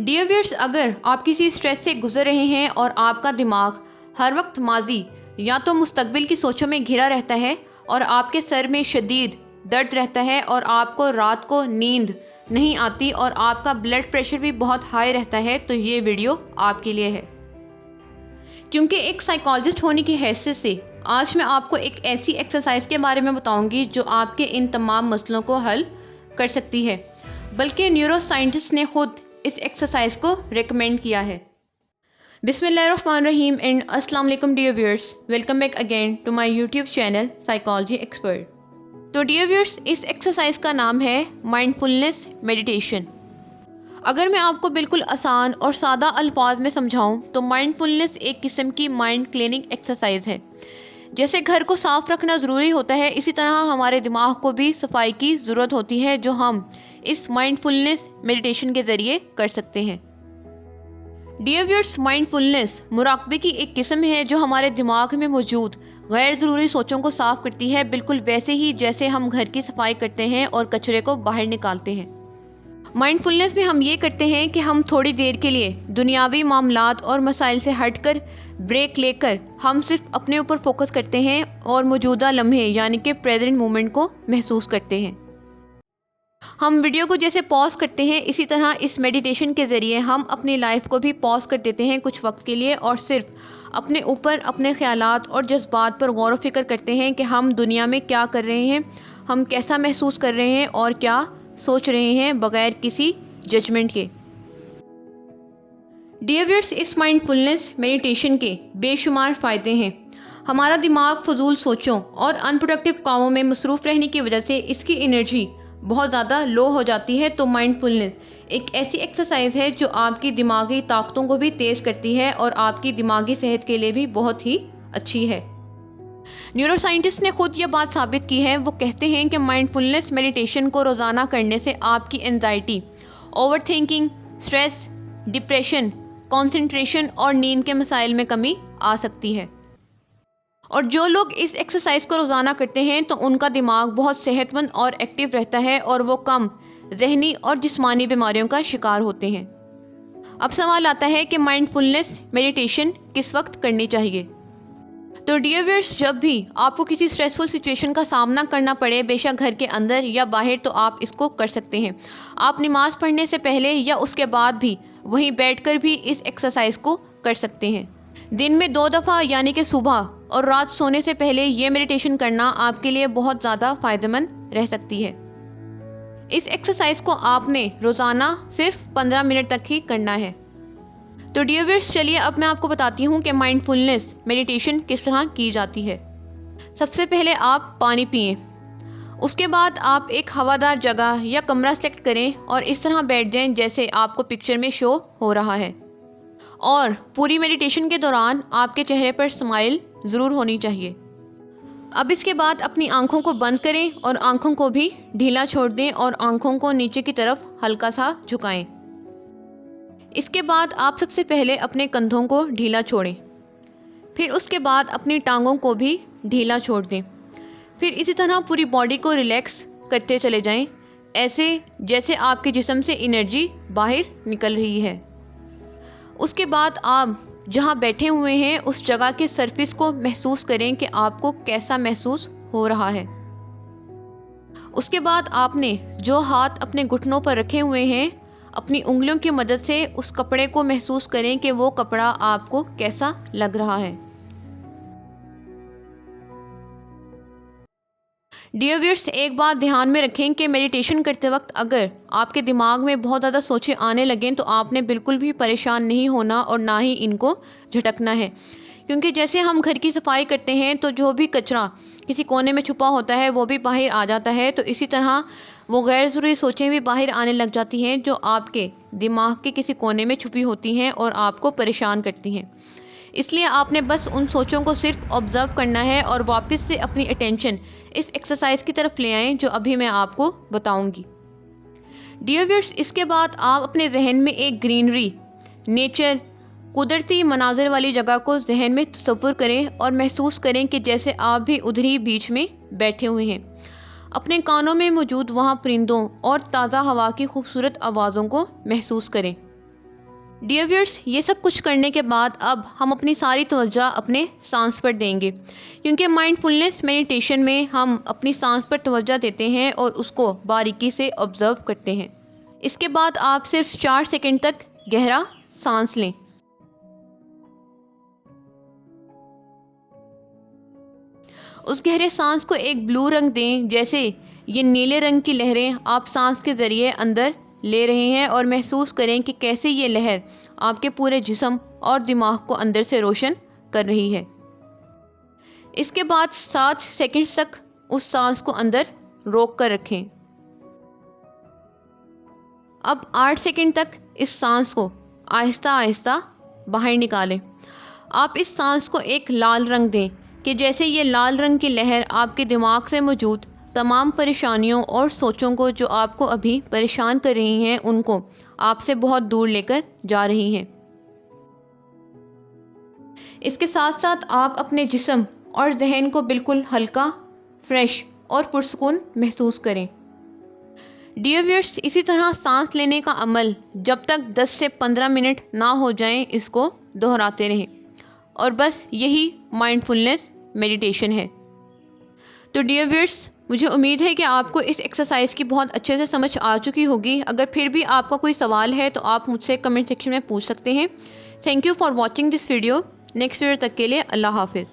Dear viewers, अगर आप किसी स्ट्रेस से गुजर रहे हैं और आपका दिमाग हर वक्त माजी या तो मुस्तकबिल की सोचों में घिरा रहता है और आपके सर में शदीद दर्द रहता है और आपको रात को नींद नहीं आती और आपका ब्लड प्रेशर भी बहुत हाई रहता है, तो ये वीडियो आपके लिए है। क्योंकि एक साइकोलॉजिस्ट होने की हैसियत से आज मैं आपको एक ऐसी एक्सरसाइज के बारे में बताऊंगी जो आपके इन तमाम मसलों को हल कर सकती है। बल्कि न्यूरो साइंटिस्ट ने खुद इस एक्सरसाइज को रेकमेंड किया है। बिस्मिल्लाहिर्रहमानिर्रहीम एंड अस्सलाम वालेकुम dear viewers, welcome back again to my YouTube channel psychology expert. तो डियर व्यूअर्स, इस एक्सरसाइज का नाम है माइंडफुलनेस मेडिटेशन। अगर मैं आपको बिल्कुल आसान और सादा अल्फाज में समझाऊं तो माइंडफुलनेस एक किस्म की माइंड क्लीनिंग एक्सरसाइज है। जैसे घर को साफ रखना ज़रूरी होता है, इसी तरह हमारे दिमाग को भी सफाई की ज़रूरत होती है, जो हम इस माइंडफुलनेस मेडिटेशन के ज़रिए कर सकते हैं। डियर व्यूअर्स, माइंडफुलनेस मुराकबे की एक किस्म है जो हमारे दिमाग में मौजूद गैर ज़रूरी सोचों को साफ़ करती है, बिल्कुल वैसे ही जैसे हम घर की सफाई करते हैं और कचरे को बाहर निकालते हैं। माइंडफुलनेस में हम ये करते हैं कि हम थोड़ी देर के लिए दुनियावी मामलात और मसाइल से हटकर ब्रेक लेकर हम सिर्फ अपने ऊपर फोकस करते हैं और मौजूदा लम्हे यानी कि प्रेजेंट मोमेंट को महसूस करते हैं। हम वीडियो को जैसे पॉज करते हैं, इसी तरह इस मेडिटेशन के ज़रिए हम अपनी लाइफ को भी पॉज कर देते हैं कुछ वक्त के लिए और सिर्फ अपने ऊपर, अपने ख्यालात और जज्बात पर गौर व फिक्र करते हैं कि हम दुनिया में क्या कर रहे हैं, हम कैसा महसूस कर रहे हैं और क्या सोच रहे हैं, बगैर किसी जजमेंट के। डियर व्यूअर्स, इस माइंडफुलनेस मेडिटेशन के बेशुमार फ़ायदे हैं। हमारा दिमाग फजूल सोचों और अनप्रोडक्टिव कामों में मसरूफ़ रहने की वजह से इसकी एनर्जी बहुत ज़्यादा लो हो जाती है। तो माइंडफुलनेस एक ऐसी एक्सरसाइज है जो आपकी दिमागी ताकतों को भी तेज़ करती है और आपकी दिमागी सेहत के लिए भी बहुत ही अच्छी है। न्यूरो साइंटिस्ट ने खुद यह बात साबित की है। वो कहते हैं कि माइंडफुलनेस मेडिटेशन को रोज़ाना करने से आपकी anxiety, over thinking, stress, depression, concentration और नींद के मसाइल में कमी आ सकती है। और जो लोग इस एक्सरसाइज को रोज़ाना करते हैं तो उनका दिमाग बहुत सेहतमंद और एक्टिव रहता है और वो कम जहनी और जिस्मानी बीमारियों का शिकार होते हैं। अब सवाल आता है कि माइंडफुलनेस मेडिटेशन किस वक्त करनी चाहिए। तो डियर व्यूअर्स, जब भी आपको किसी स्ट्रेसफुल सिचुएशन का सामना करना पड़े, बेशक घर के अंदर या बाहर, तो आप इसको कर सकते हैं। आप नमाज पढ़ने से पहले या उसके बाद भी वहीं बैठकर भी इस एक्सरसाइज को कर सकते हैं। दिन में 2 दफ़ा यानी कि सुबह और रात सोने से पहले ये मेडिटेशन करना आपके लिए बहुत ज़्यादा फ़ायदेमंद रह सकती है। इस एक्सरसाइज को आपने रोज़ाना सिर्फ 15 मिनट तक ही करना है। तो डियर व्यूअर्स, चलिए अब मैं आपको बताती हूँ कि माइंडफुलनेस मेडिटेशन किस तरह की जाती है। सबसे पहले आप पानी पिएं। उसके बाद आप एक हवादार जगह या कमरा सेलेक्ट करें और इस तरह बैठ जाएं जैसे आपको पिक्चर में शो हो रहा है। और पूरी मेडिटेशन के दौरान आपके चेहरे पर स्माइल ज़रूर होनी चाहिए। अब इसके बाद अपनी आंखों को बंद करें और आंखों को भी ढीला छोड़ दें और आंखों को नीचे की तरफ हल्का सा झुकाएं। इसके बाद आप सबसे पहले अपने कंधों को ढीला छोड़ें, फिर उसके बाद अपनी टांगों को भी ढीला छोड़ दें। फिर इसी तरह पूरी बॉडी को रिलैक्स करते चले जाएं, ऐसे जैसे आपके जिस्म से एनर्जी बाहर निकल रही है। उसके बाद आप जहां बैठे हुए हैं उस जगह के सरफेस को महसूस करें कि आपको कैसा महसूस हो रहा है। उसके बाद आपने जो हाथ अपने घुटनों पर रखे हुए हैं, अपनी उंगलियों की मदद से उस कपड़े को महसूस करें कि वो कपड़ा आपको कैसा लग रहा है। डियर व्यूअर्स, एक बात ध्यान में रखें कि मेडिटेशन करते वक्त अगर आपके दिमाग में बहुत ज़्यादा सोचें आने लगें तो आपने बिल्कुल भी परेशान नहीं होना और ना ही इनको झटकना है। क्योंकि जैसे हम घर की सफाई करते हैं तो जो भी कचरा किसी कोने में छुपा होता है वो भी बाहर आ जाता है, तो इसी तरह वो गैर ज़रूरी सोचें भी बाहर आने लग जाती हैं जो आपके दिमाग के किसी कोने में छुपी होती हैं और आपको परेशान करती हैं। इसलिए आपने बस उन सोचों को सिर्फ ऑब्ज़र्व करना है और वापस से अपनी अटेंशन इस एक्सरसाइज की तरफ ले आएं जो अभी मैं आपको बताऊंगी। डियर व्यूअर्स, इसके बाद आप अपने जहन में एक ग्रीनरी, नेचर, कुदरती मनाजिर वाली जगह को जहन में तस्वुर करें और महसूस करें कि जैसे आप भी उधर ही बीच में बैठे हुए हैं। अपने कानों में मौजूद वहाँ परिंदों और ताज़ा हवा की खूबसूरत आवाज़ों को महसूस करें। डियर व्यूअर्स, ये सब कुछ करने के बाद अब हम अपनी सारी तवज्जो अपने सांस पर देंगे, क्योंकि माइंडफुलनेस मेडिटेशन में हम अपनी सांस पर तवज्जो देते हैं और उसको बारीकी से ऑब्ज़र्व करते हैं। इसके बाद आप सिर्फ 4 सेकंड तक गहरा सांस लें। उस गहरे सांस को एक ब्लू रंग दें, जैसे ये नीले रंग की लहरें आप सांस के ज़रिए अंदर ले रहे हैं, और महसूस करें कि कैसे ये लहर आपके पूरे जिस्म और दिमाग को अंदर से रोशन कर रही है। इसके बाद 7 सेकंड तक उस सांस को अंदर रोक कर रखें। अब 8 सेकंड तक इस सांस को आहिस्ता आहिस्ता बाहर निकालें। आप इस सांस को एक लाल रंग दें कि जैसे ये लाल रंग की लहर आपके दिमाग से मौजूद तमाम परेशानियों और सोचों को जो आपको अभी परेशान कर रही हैं, उनको आपसे बहुत दूर लेकर जा रही हैं। इसके साथ साथ आप अपने जिस्म और जहन को बिल्कुल हल्का, फ्रेश और पुरसुकून महसूस करें। डियर व्यूअर्स, इसी तरह सांस लेने का अमल जब तक 10 से 15 मिनट ना हो जाएं, इसको दोहराते रहें, और बस यही माइंडफुलनेस मेडिटेशन है। तो डियर व्यूअर्स, मुझे उम्मीद है कि आपको इस एक्सरसाइज की बहुत अच्छे से समझ आ चुकी होगी। अगर फिर भी आपका कोई सवाल है तो आप मुझसे कमेंट सेक्शन में पूछ सकते हैं। Thank you for watching this video. Next video तक के लिए अल्लाह हाफिज़।